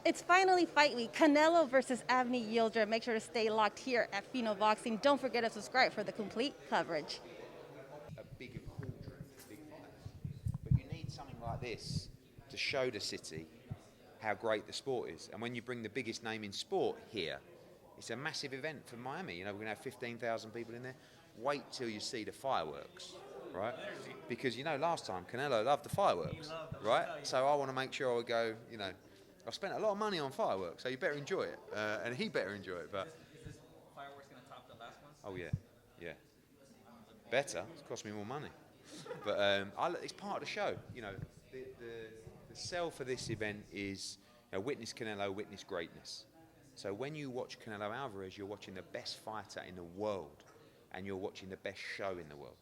It's finally fight week. Canelo versus Yildirim. Make sure to stay locked here at Pheno Boxing. Don't forget to subscribe for the complete coverage. A big cauldron, big fights. But you need something like this to show the city how great the sport is. And when you bring the biggest name in sport here, it's a massive event for Miami. You know, we're going to have 15,000 people in there. Wait till you see the fireworks, right? Because, you know, last time Canelo loved the fireworks, right? So I want to make sure I go, you know, I've spent a lot of money on fireworks, so you better enjoy it. And he better enjoy it. But Is this fireworks going to top the last ones? oh, yeah, yeah. Better. It's cost me more money. But it's part of the show. You know, the sell for this event is, you know, witness Canelo, witness greatness. So when you watch Canelo Alvarez, you're watching the best fighter in the world, and you're watching the best show in the world.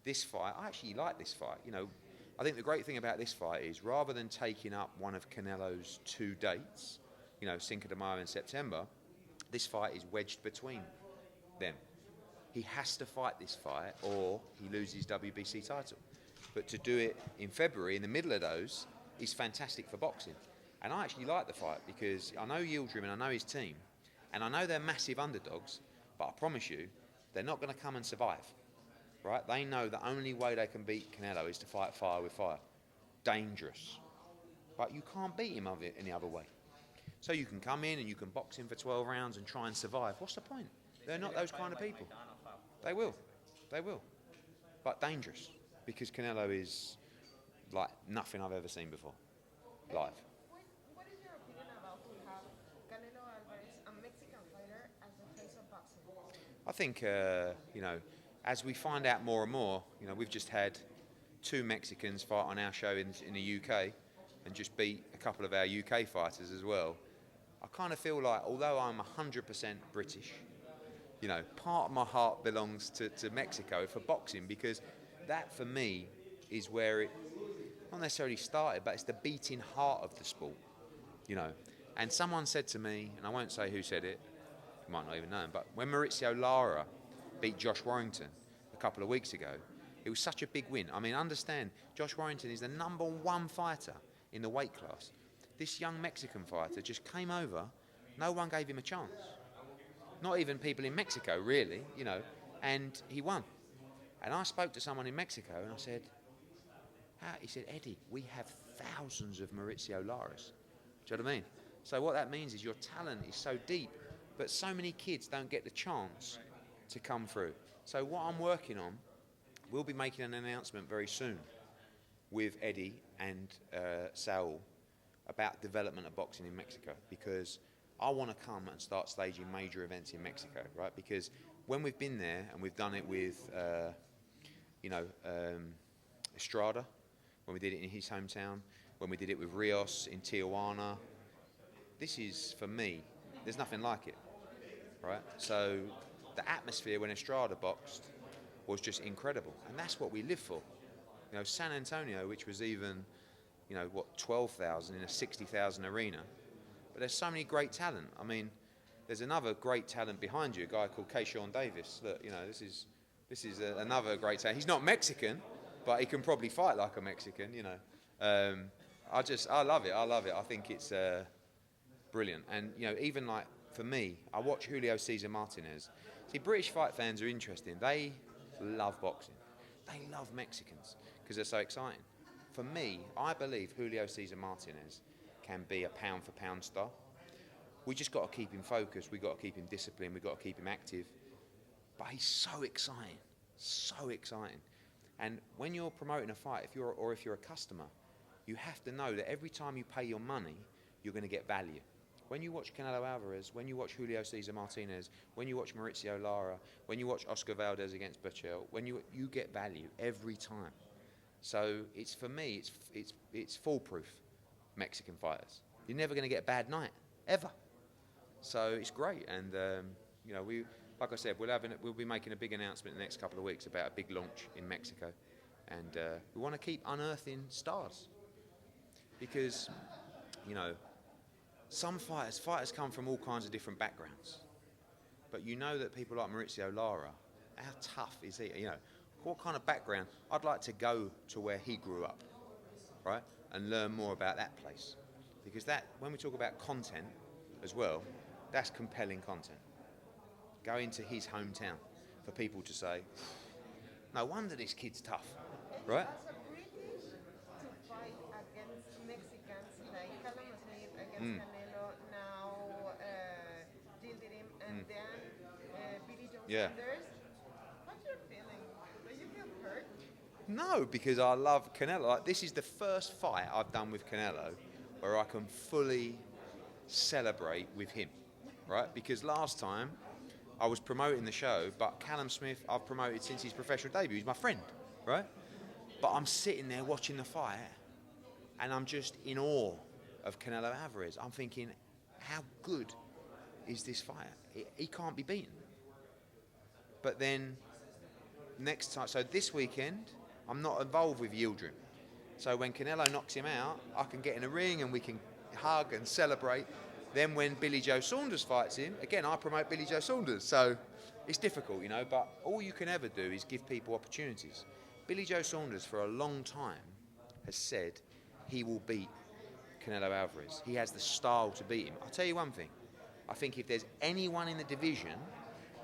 This fight, I actually like this fight. You know, I think the great thing about this fight is rather than taking up one of Canelo's 2 dates, you know, Cinco de Mayo and September, this fight is wedged between them. He has to fight this fight or he loses WBC title. But to do it in February, in the middle of those, is fantastic for boxing. And I actually like the fight because I know Yildirim and I know his team, and I know they're massive underdogs, but I promise you, they're not going to come and survive. Right? They know the only way they can beat Canelo is to fight fire with fire. Dangerous. But you can't beat him any other way. So you can come in and you can box him for 12 rounds and try and survive. What's the point? They're not those kind of people. They will. They will. But dangerous. Because Canelo is like nothing I've ever seen before. Live. What is your opinion about to have Canelo Alvarez, a Mexican fighter, as the face of boxing? I think, you know, as we find out more and more, you know, we've just had 2 Mexicans fight on our show in the UK and just beat a couple of our UK fighters as well. I kind of feel like, although I'm 100% British, you know, part of my heart belongs to Mexico for boxing, because that for me is where it not necessarily started, but it's the beating heart of the sport, you know. And someone said to me, and I won't say who said it, you might not even know him, but when Mauricio Lara beat Josh Warrington a couple of weeks ago, it was such a big win. I mean, understand, Josh Warrington is the #1 fighter in the weight class. This young Mexican fighter just came over, no one gave him a chance. Not even people in Mexico, really, you know, and he won. And I spoke to someone in Mexico and I said, how? He said, Eddie, we have thousands of Mauricio Laras. Do you know what I mean? So what that means is your talent is so deep, but so many kids don't get the chance to come through. So what I'm working on, we'll be making an announcement very soon with Eddie and Saul about development of boxing in Mexico, because I want to come and start staging major events in Mexico, right? Because when we've been there and we've done it with, you know, Estrada, when we did it in his hometown, when we did it with Rios in Tijuana, this is, for me, there's nothing like it, right? So the atmosphere when Estrada boxed was just incredible, and that's what we live for. You know, San Antonio, which was even, you know, what, 12,000 in a 60,000 arena, but there's so many great talent. I mean, there's another great talent behind you, a guy called Keyshawn Davis. Look, you know, this is another great talent. He's not Mexican, but he can probably fight like a Mexican, you know. I love it. I think it's brilliant. And, you know, even like, for me, I watch Julio Cesar Martinez. See, British fight fans are interesting. They love boxing. They love Mexicans because they're so exciting. For me, I believe Julio Cesar Martinez can be a pound-for-pound star. We just got to keep him focused. We got to keep him disciplined. We got to keep him active. But he's so exciting, so exciting. And when you're promoting a fight, if you're a customer, you have to know that every time you pay your money, you're going to get value. When you watch Canelo Alvarez, when you watch Julio Cesar Martinez, when you watch Mauricio Lara, when you watch Oscar Valdez against Butcher, when you get value every time. So it's, for me, it's foolproof. Mexican fighters, you're never going to get a bad night ever. So it's great, and you know, like I said, we'll be making a big announcement in the next couple of weeks about a big launch in Mexico, and we want to keep unearthing stars, because, you know, some fighters come from all kinds of different backgrounds, but you know that people like Mauricio Lara, how tough is he? You know, what kind of background? I'd like to go to where he grew up, right, and learn more about that place. because that, when we talk about content as well, that's compelling content. Go into his hometown for people to say, no wonder this kid's tough, right? As a British to fight against Mexicans like Callum Smith against Canelo, now Yildirim, and then Billy Joe Yeah. Saunders, what's your feeling? Do you feel hurt? No, because I love Canelo. Like, this is the first fight I've done with Canelo where I can fully celebrate with him, right? Because last time I was promoting the show, but Callum Smith I've promoted since his professional debut. He's my friend, right? But I'm sitting there watching the fight and I'm just in awe of Canelo Alvarez. I'm thinking, how good is this fighter? He can't be beaten. But then next time, so this weekend, I'm not involved with Yildirim. So when Canelo knocks him out, I can get in a ring and we can hug and celebrate. Then when Billy Joe Saunders fights him, again, I promote Billy Joe Saunders. So it's difficult, you know, but all you can ever do is give people opportunities. Billy Joe Saunders, for a long time, has said he will beat Canelo Alvarez. He has the style to beat him. I'll tell you one thing. I think if there's anyone in the division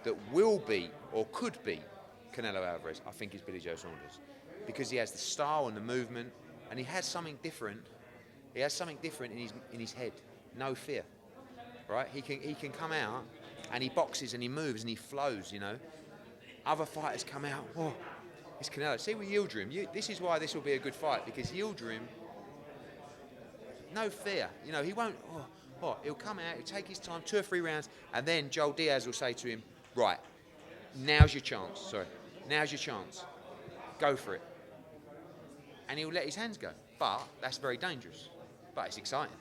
that will beat or could beat Canelo Alvarez, I think it's Billy Joe Saunders. Because he has the style and the movement, and he has something different. He has something different in his head. No fear, right? He can come out and he boxes and he moves and he flows. You know, other fighters come out. Oh, it's Canelo. See with Yildirim, this is why this will be a good fight, because Yildirim, no fear. You know, he won't. He'll come out. He'll take his time, 2 or 3 rounds, and then Joel Diaz will say to him, "Right, now's your chance. Now's your chance. Go for it." And he'll let his hands go. But that's very dangerous. But it's exciting,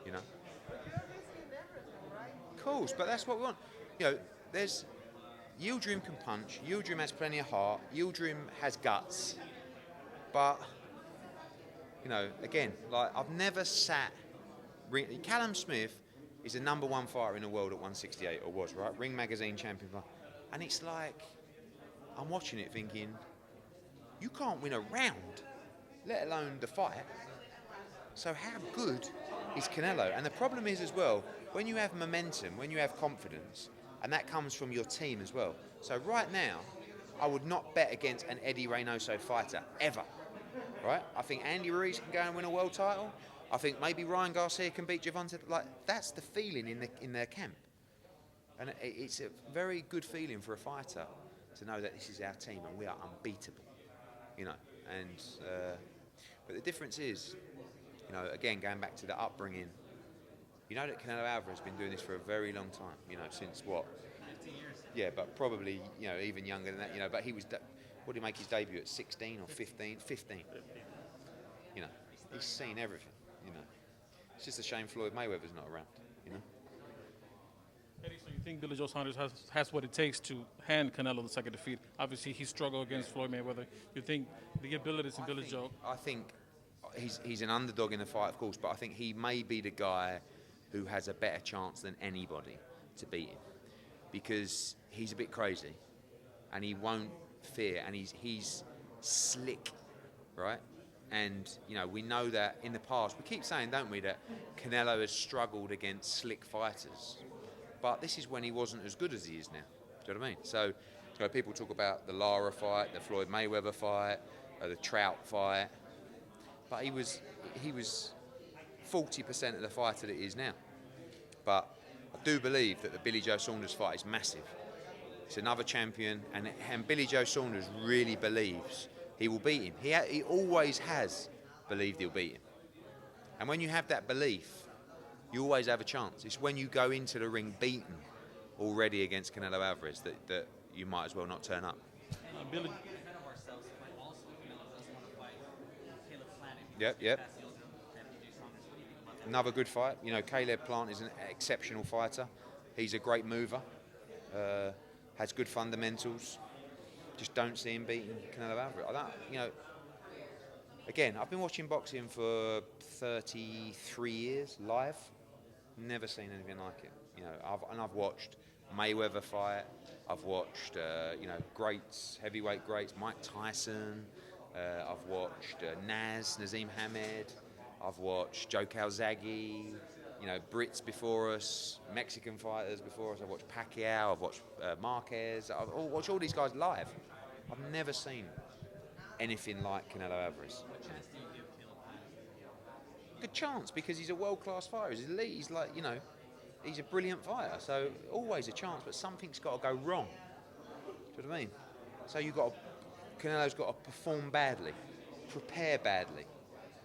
you know. But you're risking everything, right? Of course, but that's what we want. You know, there's Yildirim can punch. Yildirim has plenty of heart. Yildirim has guts. But you know, again, like I've never sat. Callum Smith is the #1 fighter in the world at 168, or was, right? Ring Magazine champion. And it's like I'm watching it thinking, you can't win a round, let alone the fight. So how good is Canelo? And the problem is as well, when you have momentum, when you have confidence, and that comes from your team as well. So right now, I would not bet against an Eddie Reynoso fighter, ever. Right? I think Andy Ruiz can go and win a world title. I think maybe Ryan Garcia can beat Gervonta. Like, that's the feeling in their camp. And it's a very good feeling for a fighter to know that this is our team and we are unbeatable. You know, and but the difference is, you know, again, going back to the upbringing, you know that Canelo Alvarez has been doing this for a very long time, you know, since what? 15 years. Yeah, but probably, you know, even younger than that, you know, but he was, what did he make his debut at, 16 or 15? 15. You know, he's seen everything, you know. It's just a shame Floyd Mayweather's not around, you know. Eddie, so you think Billy Joe Saunders has what it takes to hand Canelo the second defeat? Obviously, he struggled against Floyd Mayweather. You think the abilities in Billy Joe? I think he's an underdog in the fight, of course, but I think he may be the guy who has a better chance than anybody to beat him, because he's a bit crazy and he won't fear, and he's slick, right? And, you know, we know that in the past, we keep saying, don't we, that Canelo has struggled against slick fighters. But this is when he wasn't as good as he is now. Do you know what I mean? So people talk about the Lara fight, the Floyd Mayweather fight, the Trout fight. But he was 40% of the fighter that he is now. But I do believe that the Billy Joe Saunders fight is massive. It's another champion, and Billy Joe Saunders really believes he will beat him. He always has believed he'll beat him. And when you have that belief, you always have a chance. It's when you go into the ring beaten already against Canelo Alvarez that you might as well not turn up. Billy. Ahead of ourselves, but also Canelo does want to fight Caleb Plant. Yep. Past Yildirim and BJ Saunders. What do you think about that? Another good fight. You know, Caleb Plant is an exceptional fighter. He's a great mover. Has good fundamentals. Just don't see him beating Canelo Alvarez. Again, I've been watching boxing for 33 years live. Never seen anything like it. You know, I've watched Mayweather fight. I've watched greats, heavyweight greats, Mike Tyson. I've watched Nazim Hamed. I've watched Joe Calzaghe, you know, Brits before us, Mexican fighters before us. I've watched Pacquiao, I've watched Marquez. I've watched all these guys live. I've never seen anything like Canelo Alvarez. What chance do you give Caleb Plant? Good chance, because he's a world-class fighter. He's elite. He's like, you know, he's a brilliant fighter. So always a chance, but something's got to go wrong. Do you know what I mean? So Canelo's got to perform badly, prepare badly,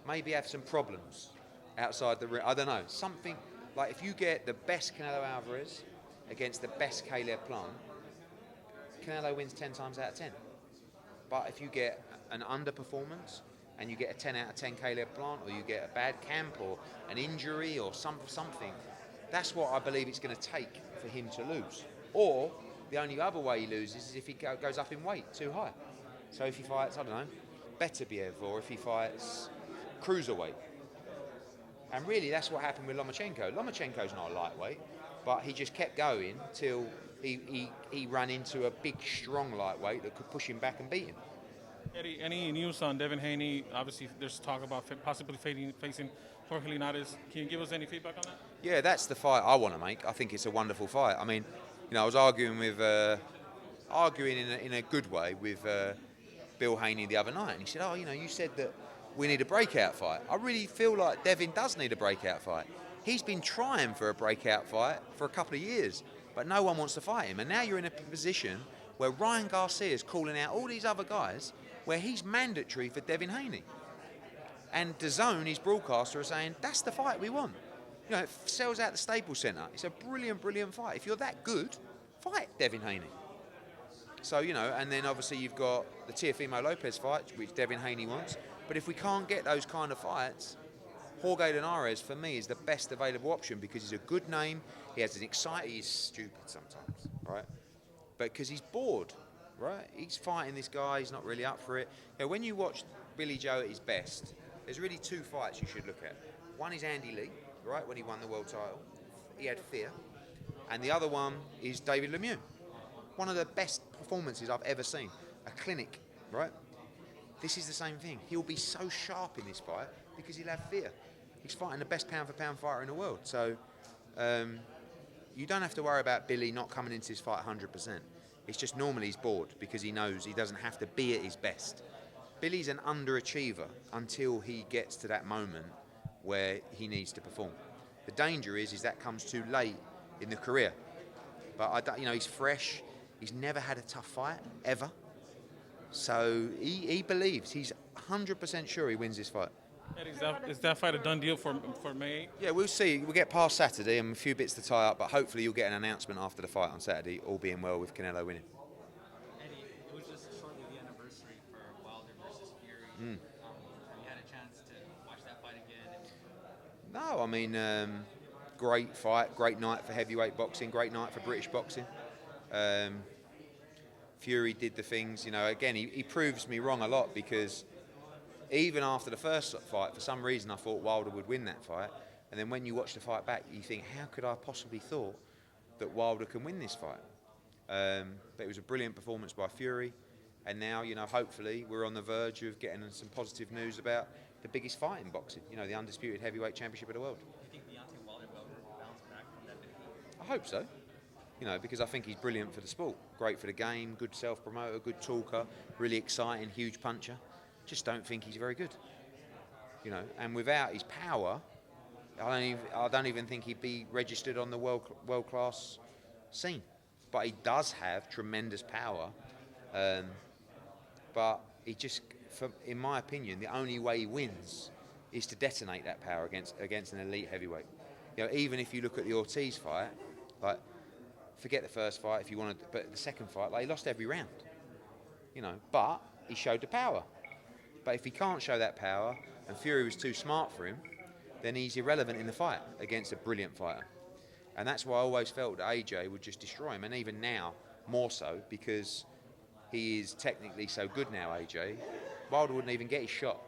maybe have some problems outside the ring. I don't know. Something like, if you get the best Canelo Alvarez against the best Caleb Plant, Canelo wins 10 times out of 10. But if you get an underperformance and you get a 10 out of 10 Caleb Plant, or you get a bad camp or an injury or something, that's what I believe it's going to take for him to lose. Or the only other way he loses is if he goes up in weight too high. So if he fights, I don't know, Beterbiev, or if he fights cruiserweight. And really, that's what happened with Lomachenko. Lomachenko's not a lightweight, but he just kept going till he ran into a big, strong lightweight that could push him back and beat him. Eddie, any news on Devin Haney? Obviously, there's talk about possibly facing Jorge Linares. Can you give us any feedback on that? Yeah, that's the fight I want to make. I think it's a wonderful fight. I mean, you know, I was arguing in a good way with Bill Haney the other night, and he said, "Oh, you know, you said that we need a breakout fight." I really feel like Devin does need a breakout fight. He's been trying for a breakout fight for a couple of years, but no one wants to fight him. And now you're in a position where Ryan Garcia is calling out all these other guys, where he's mandatory for Devin Haney. And DAZN, his broadcaster, are saying, that's the fight we want. You know, it sells out the Staples Center. It's a brilliant, brilliant fight. If you're that good, fight Devin Haney. So, you know, and then obviously you've got the Teofimo Lopez fight, which Devin Haney wants. But if we can't get those kind of fights, Jorge Linares, for me, is the best available option, because he's a good name. He has an exciting... He's stupid sometimes, right? But because he's bored, right? He's fighting this guy. He's not really up for it. You know, when you watch Billy Joe at his best, there's really two fights you should look at. One is Andy Lee, right, when he won the world title. He had fear. And the other one is David Lemieux. One of the best performances I've ever seen. A clinic, right? This is the same thing. He'll be so sharp in this fight because he'll have fear. He's fighting the best pound-for-pound fighter in the world. So you don't have to worry about Billy not coming into this fight 100%. It's just normally he's bored because he knows he doesn't have to be at his best. Billy's an underachiever until he gets to that moment where he needs to perform. The danger is that comes too late in the career. But I don't, you know, he's fresh. He's never had a tough fight ever. So he believes, he's 100% sure he wins this fight. Eddie, is that fight a done deal for May 8th? Yeah, we'll see. We'll get past Saturday and a few bits to tie up, but hopefully you'll get an announcement after the fight on Saturday, all being well with Canelo winning. Eddie, it was just shortly the anniversary for Wilder versus Fury. Have you had a chance to watch that fight again? No, I mean, great fight, great night for heavyweight boxing, great night for British boxing. Fury did the things, you know, again, he proves me wrong a lot, because even after the first fight, for some reason I thought Wilder would win that fight. And then when you watch the fight back, you think, how could I possibly thought that Wilder can win this fight? But it was a brilliant performance by Fury. And now, you know, hopefully we're on the verge of getting some positive news about the biggest fight in boxing, you know, the undisputed heavyweight championship of the world. Do you think Deontay Wilder will bounce back from that defeat? I hope so. You know, because I think he's brilliant for the sport. Great for the game, good self-promoter, good talker, really exciting, huge puncher. Just don't think he's very good. You know, and without his power, I don't even think he'd be registered on the world-class scene. But he does have tremendous power. But he just, in my opinion, the only way he wins is to detonate that power against an elite heavyweight. You know, even if you look at the Ortiz fight, like, forget the first fight if you want to, but the second fight, like, he lost every round. You know, but he showed the power. But if he can't show that power, and Fury was too smart for him, then he's irrelevant in the fight against a brilliant fighter. And that's why I always felt that AJ would just destroy him, and even now, more so, because he is technically so good now, AJ. Wilder wouldn't even get his shot.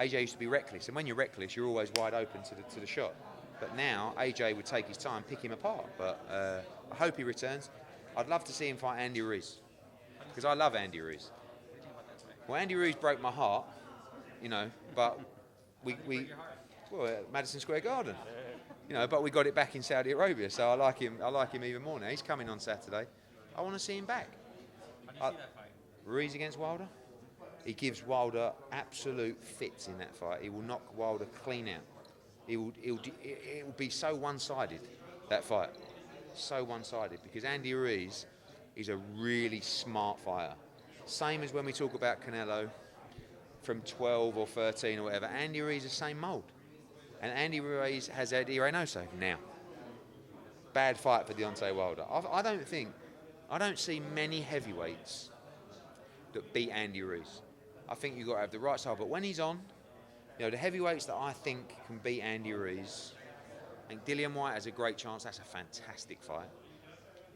AJ used to be reckless, and when you're reckless, you're always wide open to the shot. But now, AJ would take his time, pick him apart. But I hope he returns. I'd love to see him fight Andy Ruiz, because I love Andy Ruiz. Well, Andy Ruiz broke my heart, you know, but we Well, at Madison Square Garden. You know, but we got it back in Saudi Arabia, so I like him. I like him even more now. He's coming on Saturday. I want to see him back. How do you see that fight? Ruiz against Wilder. He gives Wilder absolute fits in that fight. He will knock Wilder clean out. It will be so one-sided, that fight. So one-sided, because Andy Ruiz is a really smart fighter. Same as when we talk about Canelo from 12 or 13 or whatever. Andy Ruiz is the same mould. And Andy Ruiz has Eddie Reynoso now. Bad fight for Deontay Wilder. I don't see many heavyweights that beat Andy Ruiz. I think you've got to have the right style. But when he's on, you know, the heavyweights that I think can beat Andy Ruiz, I think Dillian White has a great chance. That's a fantastic fight.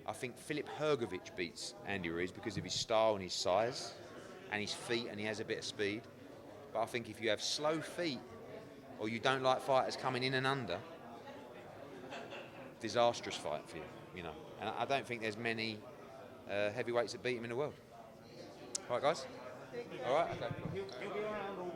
I think Filip Hrgović beats Andy Ruiz because of his style and his size and his feet, and he has a bit of speed. But I think if you have slow feet or you don't like fighters coming in and under, disastrous fight for you, you know. And I don't think there's many heavyweights that beat him in the world. All right, guys? All right? Okay. He'll be around all